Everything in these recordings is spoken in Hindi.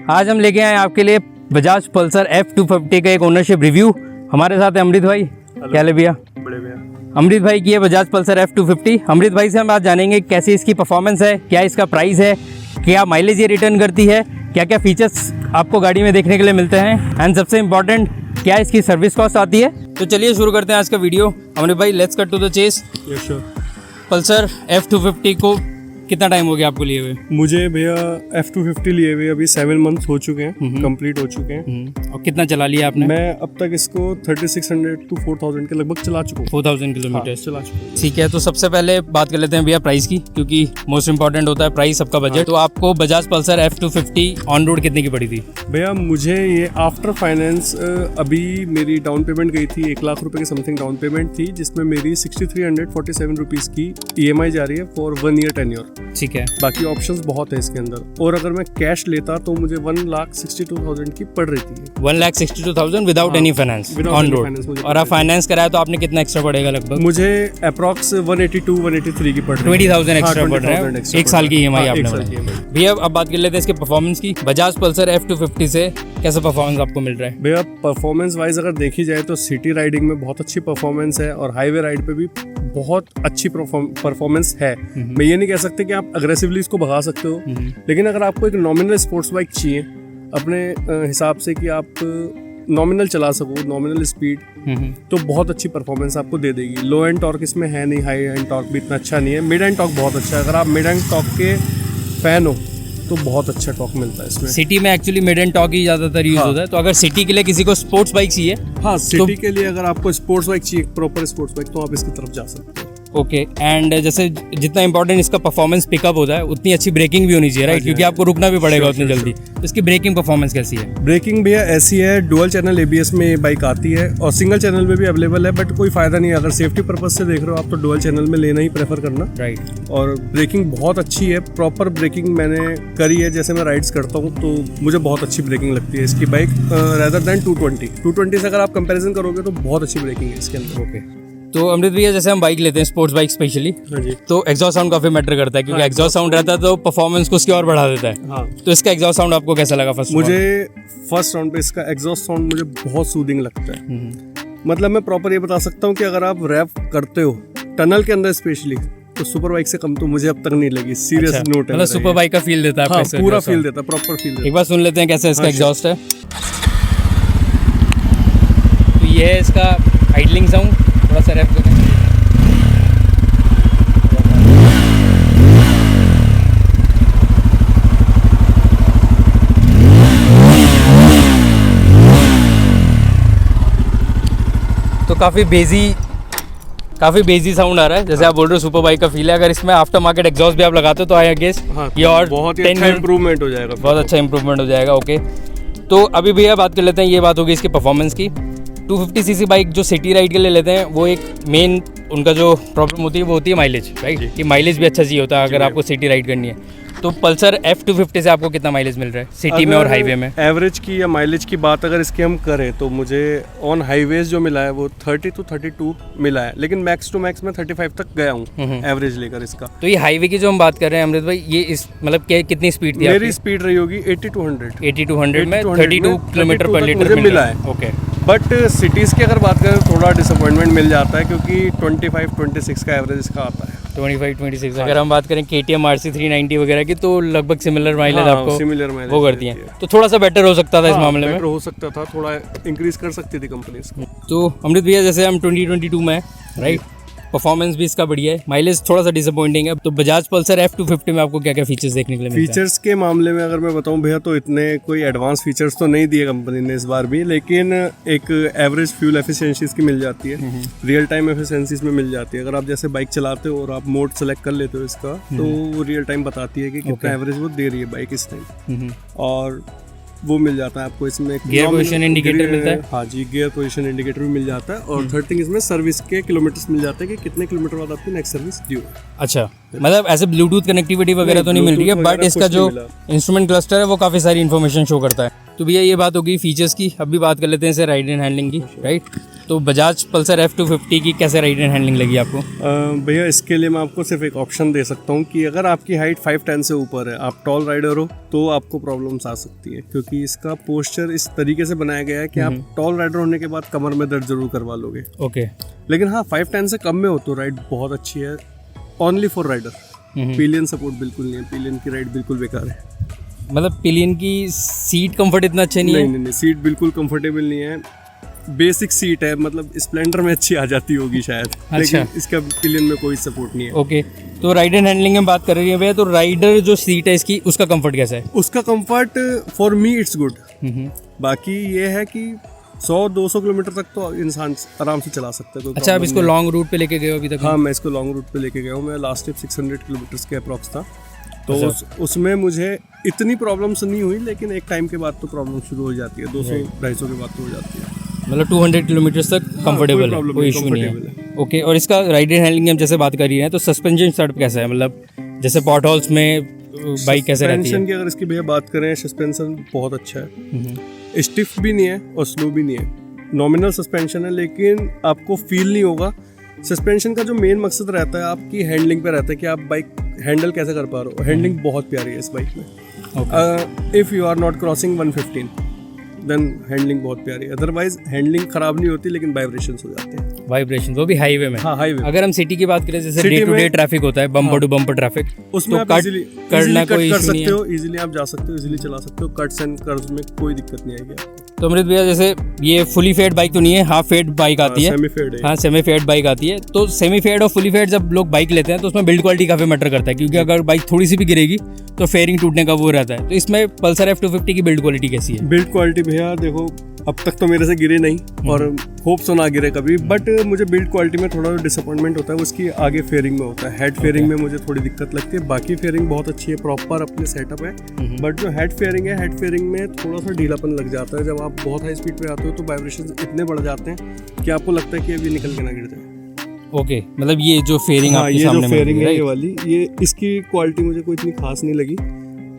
आज हम लेके आए आपके लिए बजाज पल्सर F250 का एक ओनरशिप रिव्यू। हमारे साथ है अमृत भाई। क्या हाल है भैया? बड़े भैया। अमृत भाई की है बजाज पल्सर F250। अमृत भाई से हम आज जानेंगे कैसी इसकी परफॉर्मेंस है, क्या इसका प्राइस है, क्या माइलेज ये रिटर्न करती है, क्या क्या फीचर्स आपको गाड़ी में देखने के लिए मिलते हैं एंड सबसे इम्पोर्टेंट क्या इसकी सर्विस कॉस्ट आती है। तो चलिए शुरू करते हैं आज का वीडियो। अमृत भाई let's cut to the chase. Yes sure. Pulsar F250 को कितना टाइम हो गया आपको लिए हुए? मुझे भैया F250 लिए हुए अभी 7 मंथ्स हो चुके हैं, कंप्लीट हो चुके हैं। और कितना चला लिया आपने? मैं अब तक इसको 3600 to 4000 के लगभग चला चुका हूँ। 4000 किलोमीटर चला चुका हूँ। ठीक है, तो सबसे पहले बात कर लेते हैं भैया प्राइस की, क्योंकि मोस्ट इंपॉर्टेंट होता है प्राइस, सबका बजट। तो आपको Bajaj Pulsar F250 on road कितने की पड़ी थी? भैया मुझे ये आफ्टर फाइनेंस अभी मेरी डाउन पेमेंट गई थी 1 लाख रुपए की समथिंग डाउन पेमेंट थी, जिसमें मेरी 6347 रुपीज़ की EMI जा रही है फॉर 1 year टेन्योर। ठीक है, बाकी ऑप्शंस बहुत है इसके अंदर। और अगर मैं कैश लेता तो मुझे 1,62,000 की पड़ रही थी। 1,62,000 without any finance on road. और आप फाइनेंस कराया तो आपने कितना एक्स्ट्रा पड़ेगा लगभग? मुझे अप्रॉक्स 182-183 की पड़ रही है। 20,000 एक्स्ट्रा पड़ रहा है। एक साल की EMI आपने साल बढ़ाई। की भैया अब बात कर लेते हैं इसके परफॉर्मेंस की। बजाज पल्सर F250 से कैसा परफॉर्मेंस आपको मिल रहा है? भैया परफॉर्मेंस वाइज अगर देखी जाए तो सिटी राइडिंग में बहुत अच्छी परफॉर्मेंस है और हाईवे राइड पे भी बहुत अच्छी परफॉर्मेंस है। मैं ये नहीं कह सकते कि आप अग्रेसिवली इसको भगा सकते हो, लेकिन अगर आपको एक नॉमिनल स्पोर्ट्स बाइक चाहिए अपने हिसाब से कि आप नॉमिनल चला सको, नॉमिनल स्पीड, तो बहुत अच्छी परफॉर्मेंस आपको दे देगी। लो एंड टॉर्क इसमें है नहीं, हाई एंड टॉर्क भी इतना अच्छा नहीं है। मिड एंड टॉर्क बहुत अच्छा है। अगर आप मिड एंड टॉर्क के फैन हो तो बहुत अच्छा टॉर्क मिलता है इसमें। सिटी में एक्चुअली मिड एंड टॉर्क ही ज्यादातर यूज होता है। तो अगर सिटी के लिए किसी को स्पोर्ट्स बाइक चाहिए, हाँ सिटी के लिए अगर आपको स्पोर्ट्स बाइक चाहिए, प्रॉपर स्पोर्ट्स बाइक, तो आप इसकी तरफ जा सकते हो। ओके एंड जैसे जितना इंपॉर्टेंट इसका परफॉर्मेंस पिकअप होता है, उतनी अच्छी ब्रेकिंग भी होनी चाहिए, राइट? क्योंकि आपको रुकना भी पड़ेगा उतनी जल्दी। तो इसकी ब्रेकिंग परफॉर्मेंस कैसी है? ब्रेकिंग भैया ऐसी है, डुअल चैनल ABS में ये बाइक आती है और सिंगल चैनल में भी अवेलेबल है, बट कोई फायदा नहीं है। अगर सेफ्टी पर्पज से देख रहे हो आप तो डुअल चैनल में लेना ही प्रेफर करना, राइट। और ब्रेकिंग बहुत अच्छी है। प्रॉपर ब्रेकिंग मैंने करी है, जैसे मैं राइड्स करता हूँ तो मुझे बहुत अच्छी ब्रेकिंग लगती है इसकी बाइक, रेदर देन 220 से अगर आप कंपेरिजन करोगे तो बहुत अच्छी ब्रेकिंग है इसके अंदर। ओके, तो अमृत भैया जैसे हम बाइक लेते हैं स्पोर्ट्स बाइक स्पेशली, हाँ जी, तो एग्जॉस्ट साउंड काफी मैटर करता है, क्योंकि एग्जॉस्ट साउंड रहता है तो परफॉर्मेंस को उसकी और बढ़ा देता है। हाँ। तो इसका एग्जॉस्ट साउंड आपको कैसा लगा? मुझे फर्स्ट राउंड पे इसका एग्जॉस्ट साउंड मुझे बहुत सूदिंग लगता है। मतलब मैं प्रॉपर ये बता सकता हूँ कि अगर आप रैप करते हो टनल के अंदर स्पेशली, तो सुपर बाइक से कम तो मुझे अब तक नहीं लगी। सीरियस नोट है, मतलब सुपर बाइक का फील देता है। हाँ, पूरा फील देता है, प्रॉपर फील देता है। एक बार सुन लेते हैं कैसा इसका एग्जॉस्ट है। तो ये है इसका आइडलिंग साउंड, थोड़ा सा रैप करें। तो काफ़ी बेजी साउंड आ रहा है, जैसे आप बोल रहे हो सुपर बाइक का फील है। अगर इसमें आफ्टर मार्केट एग्जॉस्ट भी आप लगाते हो तो आई गेस ये और बहुत ही अच्छा इंप्रूवमेंट हो जाएगा। बहुत अच्छा इंप्रूवमेंट हो जाएगा। ओके, तो अभी भैया बात कर लेते हैं, ये बात होगी इसकी परफॉर्मेंस की। 250cc बाइक जो सिटी राइड के लिए लेते हैं, वो एक मेन उनका जो प्रॉब्लम होती है वो होती है माइलेज, राइट? कि माइलेज भी अच्छा चाहिए होता है अगर आपको सिटी राइड करनी है। तो पल्सर F250 से आपको कितना माइलेज मिल रहा है सिटी में और हाईवे में? एवरेज की या माइलेज की बात अगर इसकी हम करें तो मुझे ऑन हाईवेज जो मिला है वो 30 to 32 मिला है, लेकिन मैक्स टू मैक्स में 35 तक गया हूँ एवरेज लेकर इसका। तो ये हाईवे की जो हम बात कर रहे हैं अमृत भाई, ये इस मतलब कितनी स्पीड थी? मेरी स्पीड रही होगी 80 to 100। 80 to 100 में 32 किलोमीटर पर लीटर मिला है। ओके, बट सिटीज़ की अगर बात करें तो थोड़ा डिसअपॉइंटमेंट मिल जाता है, क्योंकि 25-26 का एवरेज इसका आता है। 25-26। अगर हम बात करें KTM RC 390 वगैरह की, तो लगभग सिमिलर माइलेज आपको सिमिलर माइलेज वो करती हैं। तो थोड़ा सा बेटर हो सकता था इस मामले में। बेटर हो सकता था, थोड़ा इंक्रीज कर सकती थी कंपनी इसको। तो अमृत भैया जैसे हम 2022 में, राइट, परफॉर्मेंस भी इसका बढ़िया है, माइलेज थोड़ा सा डिसअपॉइंटिंग है। तो बजाज पल्सर F250 में आपको क्या क्या फीचर्स देखने के लिए मिलते हैं? फीचर्स के मामले में अगर मैं बताऊं भैया तो इतने कोई एडवांस फीचर्स तो नहीं दिए कंपनी ने इस बार भी, लेकिन एक एवरेज फ्यूल एफिशिएंसीज की मिल जाती है, रियल टाइम एफिशिएंसीज में मिल जाती है। अगर आप जैसे बाइक चलाते हो और आप मोड सेलेक्ट कर लेते हो इसका, तो वो रियल टाइम बताती है कि कितना एवरेज वो दे रही है बाइक इस टाइम, और वो मिल जाता है आपको इसमें। गियर पोजीशन इंडिकेटर मिलता है? हाँ जी, गियर पोजीशन इंडिकेटर भी मिल जाता है। और थर्ड थिंग इसमें सर्विस के किलोमीटर्स मिल जाते हैं कि कितने किलोमीटर बाद आपकी नेक्स्ट सर्विस ड्यू। अच्छा, मतलब ऐसे ब्लूटूथ कनेक्टिविटी वगैरह तो नहीं मिल रही है, बट इसका जो इंस्ट्रूमेंट क्लस्टर है वो काफ़ी सारी इन्फॉर्मेशन शो करता है। तो भैया ये बात होगी फीचर्स की। अब भी बात कर लेते हैं इसे राइड एंड हैंडलिंग की, राइट? तो बजाज पल्सर F250 की कैसे राइड एंड हैंडलिंग लगी आपको? भैया इसके लिए मैं आपको सिर्फ एक ऑप्शन दे सकता हूँ कि अगर आपकी हाइट 5'10" से ऊपर है, आप टॉल राइडर हो, तो आपको प्रॉब्लम्स आ सकती है, क्योंकि इसका पोस्चर इस तरीके से बनाया गया है कि आप टॉल राइडर होने के बाद कमर में दर्द जरूर करवा लोगे। ओके। लेकिन हाँ, 5'10" से कम में हो तो राइड बहुत अच्छी है, only for rider. Pillion support बिल्कुल नहीं है, पिलियन की राइड बिल्कुल बेकार है। मतलब पिलियन की सीट कंफर्ट इतना अच्छा नहीं है? नहीं, सीट बिल्कुल कंफर्टेबल नहीं है, बेसिक सीट है, मतलब स्प्लेंडर में अच्छी आ जाती होगी शायद। अच्छा। लेकिन इसका पिलियन में कोई सपोर्ट नहीं है। ओके, तो राइड एंड हैंडलिंग में बात कर रही है भैया, तो राइडर जो सीट है इसकी, उसका कंफर्ट कैसा है? उसका comfort for me it's good. बाकी ये है कि 100-200 किलोमीटर तक तो इंसान आराम से चला सकता है। अच्छा, आप इसको लॉन्ग रूट पे लेके गए हो अभी तक? हाँ, मैं इसको लॉन्ग रूट पे लेके गया हूँ। मैं लास्ट ट्रिप 600 किलोमीटर के अप्रॉक्स था, तो उसमें मुझे इतनी प्रॉब्लम्स नहीं हुई, लेकिन एक टाइम के बाद तो प्रॉब्लम शुरू हो जाती है, 200-250 के बाद तो हो जाती है। मतलब 200 किलोमीटर तक कंफर्टेबल है, कोई इशू नहीं है। ओके, और इसका राइड एंड हैंडलिंग हम जैसे बात कर रही हैं, तो सस्पेंशन सेटअप कैसा है? मतलब जैसे पॉट होल्स में बाइक कैसे रहती है? सस्पेंशन की अगर इसकी भैया बात करें, सस्पेंशन बहुत अच्छा है, स्टिफ भी नहीं है और स्लो भी नहीं है, नॉमिनल सस्पेंशन है, लेकिन आपको फील नहीं होगा। सस्पेंशन का जो मेन मकसद रहता है आपकी हैंडलिंग पे रहता है कि आप बाइक हैंडल कैसे कर पा रहे हो। हैंडलिंग बहुत प्यारी है इस बाइक में। If you are not crossing 115 then handling बहुत प्यारी है, अदरवाइज हैंडलिंग खराब नहीं होती, लेकिन वाइब्रेशंस हो जाते हैं। वाइब्रेशन, वो भी हाईवे में? हाँ, हाईवे। अगर हम सिटी की बात करें, जैसे डे टू डे ट्रैफिक होता है, बम्पर टू बम्पर ट्रैफिक, उसमें तो कट करना कोई कर इशू नहीं सकते है? हो, इजीली आप जा सकते हो, इजीली चला सकते हो, कट्स एंड कर्व्स में कोई दिक्कत नहीं आएगी आपको। तो अमृत भैया, जैसे ये फुली फेड बाइक तो नहीं है, हाफ फेड बाइक आती है? सेमी फेड है। हाँ, सेमी फेड बाइक आती है। तो सेमी फेड और फुली फेड जब लोग बाइक लेते हैं, तो उसमें बिल्ड क्वालिटी काफी मैटर करता है, क्योंकि अगर बाइक थोड़ी सी भी गिरेगी तो फेयरिंग टूटने का वो रहता है। तो इसमें पल्सर F250 की बिल्ड क्वालिटी कैसी है? बिल्ड क्वालिटी भैया देखो, अब तक तो मेरे से गिरे नहीं और होप सो ना गिरे कभी, बट मुझे बिल्ड क्वालिटी में थोड़ा डिसअपॉइंटमेंट होता है, उसकी आगे फेयरिंग में होता है। हेड फेयरिंग में मुझे थोड़ी दिक्कत लगती है, बाकी फेयरिंग बहुत अच्छी है, प्रॉपर अपने सेटअप है, बट जो हेड फेयरिंग है, हेड फेयरिंग में थोड़ा सा ढीलापन लग जाता है। जब आप बहुत हाई स्पीड पे आते हो तो वाइब्रेशन इतने बढ़ जाते हैं कि आपको लगता है कि अभी निकल के ना गिर जाए। ओके, मतलब ये जो फेयरिंग हाँ, आपके ये सामने जो फेयरिंग है ये वाली, ये इसकी क्वालिटी मुझे कोई इतनी खास नहीं लगी।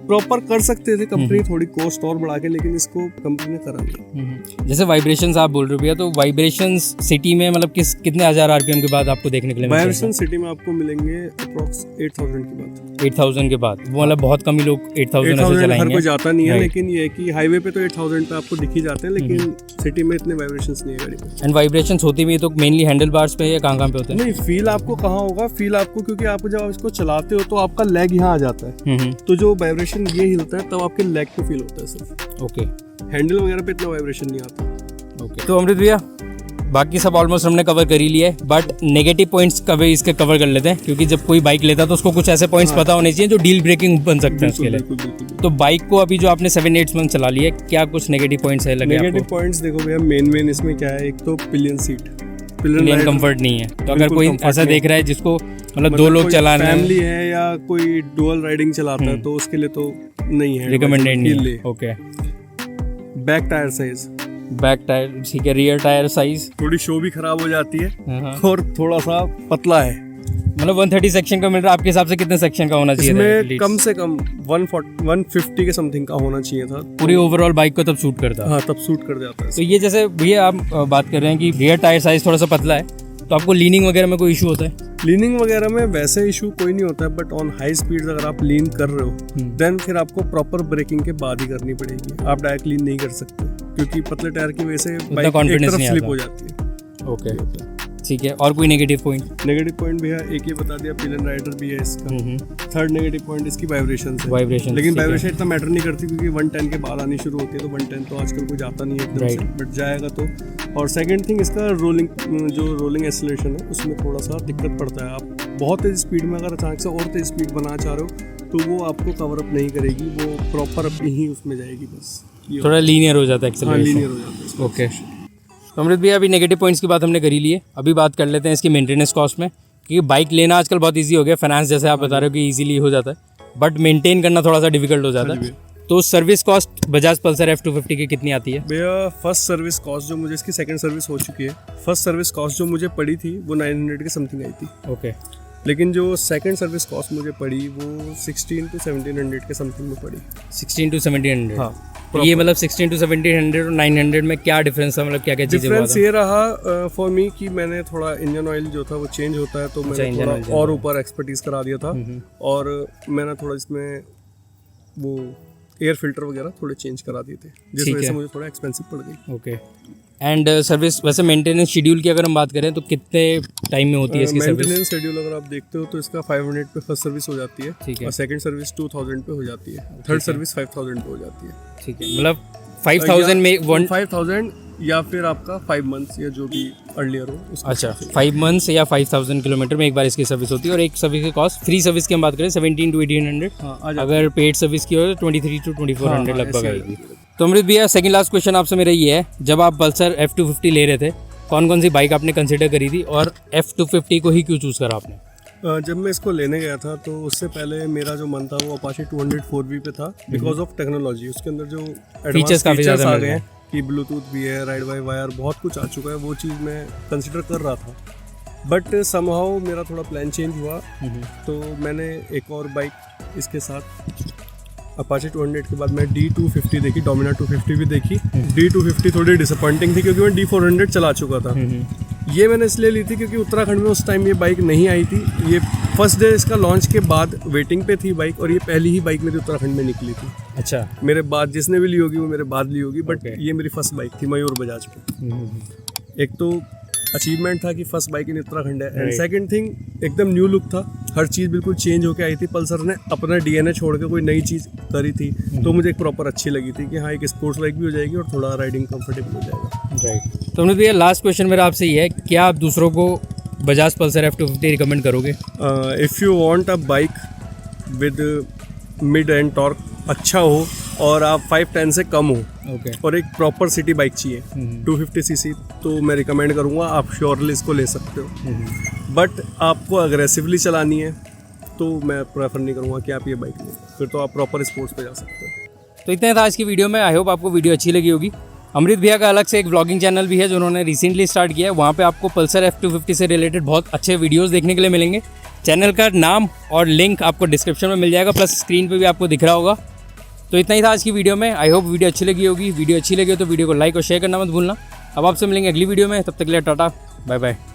प्रॉपर कर सकते थे कंपनी थोड़ी कॉस्ट और बढ़ा के, लेकिन इसको कंपनी ने करा नहीं। जैसे वाइब्रेशंस आप बोल रहे हो भैया, तो वाइब्रेशंस सिटी में मतलब कितने हजार आरपीएम के बाद आपको देखने के लिए मिलेंगे? वाइब्रेशन सिटी में आपको मिलेंगे अप्रॉक्स 8000 के बाद। 8000 के बाद? वो मतलब बहुत कम ही लोग 8000 ऐसे हर चलाएंगे। कोई जाता नहीं है, Right. लेकिन ये है कि हाईवे पे तो 8000 पे आपको दिख ही जाते हैं, लेकिन सिटी में इतने वाइब्रेशंस नहीं है गाड़ी में। एंड वाइब्रेशंस होती भी है तो मेनली हैंडल बार्स पे या कहाँ पे होते हैं? नहीं, फील आपको कहाँ होगा? फील आपको, क्योंकि आप जब इसको चलाते हो तो आपका लेग यहाँ आ जाता है, तो जो वाइब्रेशन ये हिलता है तब आपके लेग पे फील होता है सिर्फ। ओके, हैंडल वगैरह पे इतना वाइब्रेशन नहीं आता। ओके। तो अमृत भैया, बाकी सब ऑलमोस्ट हमने कवर कर ही लिया है, बट नेगेटिव पॉइंट्स कभी इसके कवर कर लेते हैं, क्योंकि जब कोई बाइक लेता है तो उसको कुछ ऐसे पॉइंट्स पता होने चाहिए जो डील ब्रेकिंग बन सकते हैं उसके लिए। बिल्कुल। तो बाइक को अभी जो आपने 7-8 मंथ चला लिया है, क्या कुछ नेगेटिव पॉइंट्स है लगे नेगेटिव आपको? पॉइंट्स देखो भैया, मेन इसमें क्या है, एक तो पिलियन सीट, पिलियन कंफर्ट नहीं है। तो अगर बिल्कुल कोई comfort ऐसा नहीं। देख रहा है जिसको मतलब 2 लोग चलाना है, फैमिली है या कोई डुअल राइडिंग चलाता है, तो उसके लिए तो नहीं है, रिकमेंडेड नहीं है। Okay. Back tyre size, back tyre ठीक है, रियर टायर साइज थोड़ी शो भी खराब हो जाती है और थोड़ा सा पतला है। मतलब 130 सेक्शन का मिल रहा है, आपके हिसाब से कितने सेक्शन का होना चाहिए? इसमें कम से कम 150 के समथिंग का होना चाहिए था। पूरी ओवरऑल बाइक को तब सूट करता है? हाँ, तब सूट कर जाता है। तो ये जैसे भैया आप बात कर रहे हैं कि रियर टायर साइज थोड़ा सा पतला है, तो आपको लीनिंग वगैरह में कोई इशू होता है? लीनिंग वगैरह में वैसे इशू कोई नहीं होता है, बट ऑन हाई स्पीड अगर आप लीन कर रहे हो देन फिर आपको प्रॉपर ब्रेकिंग के बाद ही करनी पड़ेगी। आप डायरेक्ट लीन नहीं कर सकते, क्योंकि पतले टायर की वजह से बाइक एक तरफ स्लिप हो जाती है। ओके, ठीक है। और कोई नेगेटिव पॉइंट? नेगेटिव पॉइंट भैया एक ही बता दिया, पिलियन राइडर भी है इसका। थर्ड नेगेटिव पॉइंट इसकी वाइब्रेशन है। वाइब्रेशन, लेकिन वाइब्रेशन इतना मैटर नहीं करती, क्योंकि 110 के बाद आनी शुरू होती है, तो 110 तो आजकल कोई जाता नहीं है एकदम से, बट जाएगा तो। और सेकंड थिंग, इसका रोलिंग एक्सेलरेशन है, उसमें थोड़ा सा दिक्कत पड़ता है। आप बहुत तेज स्पीड में अगर अचानक से और तेज स्पीड बनाना चाह रहे हो तो वो आपको कवर अप नहीं करेगी, वो प्रॉपर अपनी ही उसमें जाएगी, बस थोड़ा लीनियर हो जाता है एक्सेलरेशन। लीनियर हो जाता है। ओके, तो अमृत भैया अभी नेगेटिव पॉइंट्स की बात हमने करी ली है, अभी बात कर लेते हैं इसकी मेंटेनेंस कॉस्ट में, क्योंकि बाइक लेना आजकल बहुत इजी हो गया, फाइनेंस जैसे आप बता रहे हो कि इजीली हो जाता है, बट मेंटेन करना थोड़ा सा डिफिकल्ट हो जाता है। तो service cost Bajaj Pulsar F250 की कितनी आती है? भैया फर्स्ट सर्विस कॉस्ट जो मुझे, इसकी सेकंड सर्विस हो चुकी है, फर्स्ट सर्विस कॉस्ट जो मुझे पड़ी थी वो 900 के समथिंग आई थी। ओके। लेकिन जो सेकंड सर्विस कॉस्ट मुझे पड़ी वो 16 to 1700 के समथिंग में पड़ी। 16 to 1700? हाँ। ये मतलब 16 to 1700 और 900 में क्या डिफरेंस था, मतलब क्या क्या चीज़ें हुआ डिफरेंस था? ये रहा फॉर मी कि मैंने थोड़ा इंजन ऑयल जो था वो चेंज होता है, तो मैंने इंजन थोड़ा ऑयल और ऊपर एक्सपर्टीज करा दिया था, और मैंने थोड़ा इसमें वो एयर फिल्टर वगैरह थोड़े चेंज करा दिए थे, जिस ठीक वजह से है। मुझे थोड़ा एक्सपेंसिव पड़ गई। ओके। एंड सर्विस वैसे मेंटेनेंस शेड्यूल की अगर हम बात करें तो कितने टाइम में होती है इसकी सर्विस? मेंटेनेंस शेड्यूल अगर आप देखते हो तो इसका 500 पे फर्स्ट सर्विस हो जाती है, ठीक है। और सेकंड सर्विस 2000 पे हो जाती है, थर्ड सर्विस 5000 पे हो जाती है। ठीक है, मतलब 5000 में वन। 5000 या फिर आपका 5 मंथ्स या जो भी अर्लियर हो उसका। अच्छा, 5 मंथ्स या 5000 किलोमीटर में एक बार इसकी सर्विस होती है, और एक सर्विस की कॉस्ट, फ्री सर्विस की हम बात करें 17 to 1800, हाँ, आ जाती अगर पेड सर्विस की हो तो 23 to 2400 हाँ, लगभग ऐसे आएगी। तो अमृत भैया, सेकंड लास्ट क्वेश्चन आपसे मेरा ये है, जब आप पल्सर F250 ले रहे थे, कौन कौन सी बाइक आपने कंसिडर करी थी और F250 को ही क्यों चूज़ करा आपने? जब मैं इसको लेने गया था तो उससे पहले मेरा जो मन था वो अपाचे 200 4V पे था, बिकॉज ऑफ टेक्नोलॉजी। उसके अंदर जो फीचर्स काफ़ी ज़्यादा आ मिल गए रहे हैं कि ब्लूटूथ भी है, राइड बाय वायर, बहुत कुछ आ चुका है, वो चीज़ मैं कंसिडर कर रहा था। बट समहाउ मेरा थोड़ा प्लान चेंज हुआ, तो मैंने एक और बाइक इसके साथ अपाचे 200 के बाद मैं D250 देखी, डोमिनार 250 भी देखी। D250 थोड़ी डिसअपॉइंटिंग थी क्योंकि मैं D400 चला चुका था। ये मैंने इसलिए ली थी क्योंकि उत्तराखंड में उस टाइम ये बाइक नहीं आई थी। ये फर्स्ट डे इसका लॉन्च के बाद वेटिंग पे थी बाइक, और ये पहली ही बाइक मेरी उत्तराखंड में निकली थी। अच्छा। मेरे बाद जिसने भी ली होगी वो मेरे बाद ली होगी, बट Okay. ये मेरी फर्स्ट बाइक थी मयूर बजाज पे। एक तो अचीवमेंट था कि फर्स्ट बाइक इन उत्तराखंड है, एंड Right. सेकंड थिंग एकदम न्यू लुक था, हर चीज़ बिल्कुल चेंज होके आई थी। पल्सर ने अपना DNA छोड़ के कोई नई चीज़ करी थी, तो मुझे एक प्रॉपर अच्छी लगी थी कि हाँ, एक स्पोर्ट्स बाइक भी हो जाएगी और थोड़ा राइडिंग कंफर्टेबल हो जाएगा। राइट। तो अमृत भैया, लास्ट क्वेश्चन मेरा आपसे ये है, क्या आप दूसरों को बजाज पल्सर F250 रिकमेंड करोगे? If you want a bike with mid and torque अच्छा हो, और आप 510 से कम हो, ओके। और एक प्रॉपर सिटी बाइक चाहिए 250cc, तो मैं रिकमेंड करूँगा आप श्योरली इसको ले सकते हो। बट आपको अग्रेसिवली चलानी है तो मैं प्रेफर नहीं करूँगा कि आप ये बाइक लें, फिर तो आप प्रॉपर स्पोर्ट्स पे जा सकते हो। तो इतना था आज की वीडियो में। आई होप आपको वीडियो अच्छी लगी होगी। अमृत भैया का अलग से एक व्लॉगिंग चैनल भी है जो उन्होंने रिसेंटली स्टार्ट किया है, वहाँ पे आपको पल्सर F250 से रिलेटेड बहुत अच्छे वीडियोस देखने के लिए मिलेंगे। चैनल का नाम और लिंक आपको डिस्क्रिप्शन में मिल जाएगा, प्लस स्क्रीन पे भी आपको दिख रहा होगा। तो इतना ही था आज की वीडियो में। आई होप वीडियो अच्छी लगी होगी। वीडियो अच्छी लगी हो तो वीडियो को लाइक और शेयर करना मत भूलना। अब आपसे मिलेंगे अगली वीडियो में, तब तक के लिए टाटा, बाय बाय।